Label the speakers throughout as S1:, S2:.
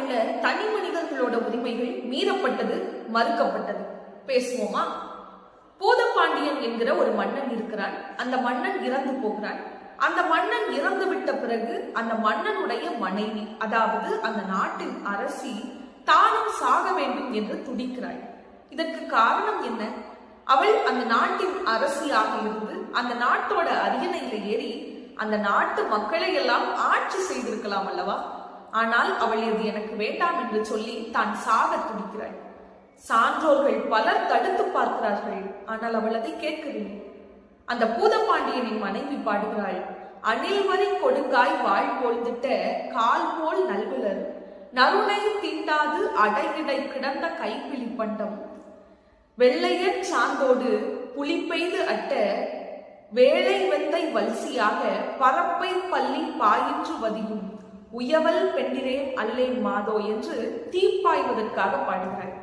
S1: உள்ள தனி மனிதர்களோட உரிமைகள் மீறப்பட்டது, மறுக்கப்பட்டது. பேசுவோமா? பூதப்பாண்டியன் என்கிற ஒரு மன்னன் இருக்கிறான். அந்த மன்னன் இறந்து போகிறான். அந்த மன்னன் இறந்து விட்ட பிறகு அந்த மன்னனுடைய மனைவி, அதாவது அந்த நாட்டின் அரசி, தானும் சாக வேண்டும் என்று துடிக்கிறாள். இதற்கு காரணம் என்ன? அவள் அந்த நாட்டின் அரசியாக இருந்து அந்த நாட்டோட அரியணையில ஏறி அந்த நாட்டு மக்களை எல்லாம் ஆட்சி செய்திருக்கலாம் அல்லவா? ஆனால் அவள் இது எனக்கு வேண்டாம் என்று சொல்லி தான் சாக துடிக்கிறாள். சான்றோர்கள் பலர் தடுத்து பார்க்கிறார்கள், ஆனால் அவள் அதை கேட்கவில்லை. அந்த பூதப்பாண்டியனின் மனைவி பாடுகிறாள்: அணில் வரை கொடுங்காய் வாழ் போழ்ந்திட்ட கால் போல் நல்குலர் நறுனை தீண்டாது அடையிடை கிடந்த கைப்பிழி பண்டம் வெள்ளையற் சாந்தோடு புலிப்பெய்து அட்ட வேளை வெந்தை வல்சியாக பரப்பை பள்ளி பாயிற்று வதியும் உயவல் பெண்டிரேன் அல்லேன் மாதோ என்று தீப்பாய்வதற்காக பாடுகிறாள்.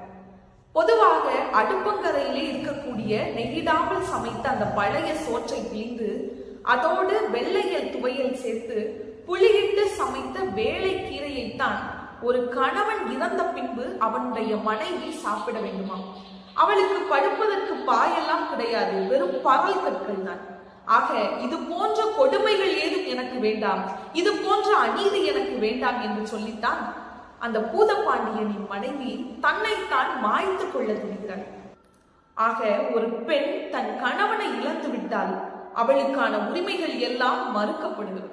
S1: பொதுவாக அடுப்பங்கரையிலே இருக்கக்கூடிய நெகிடாமல் சமைத்த அந்த பழைய சோற்றை பிழிந்து அதோடு வெள்ளையல் துவையல் சேர்த்து புளியிட்டு சமைத்த வேளை கீரையைத்தான் ஒரு கணவன் இறந்த பின்பு அவனுடைய மனைவி சாப்பிட வேண்டுமா? அவளுக்கு படுப்பதற்கு பாயெல்லாம் கிடையாது, வெறும் பகல் கற்கள் தான். ஆக இது போன்ற கொடுமைகள் ஏதும் எனக்கு வேண்டாம், இது போன்ற அநீதி எனக்கு வேண்டாம் என்று சொல்லித்தான் அந்த பூதப்பாண்டியனின் மனைவி தன்னைத்தான் மாய்த்து கொள்ள துணிகிறாள். ஆக ஒரு பெண் தன் கணவனை இழந்து விட்டால் அவளுக்கான உரிமைகள் எல்லாம் மறுக்கப்படுகிறது.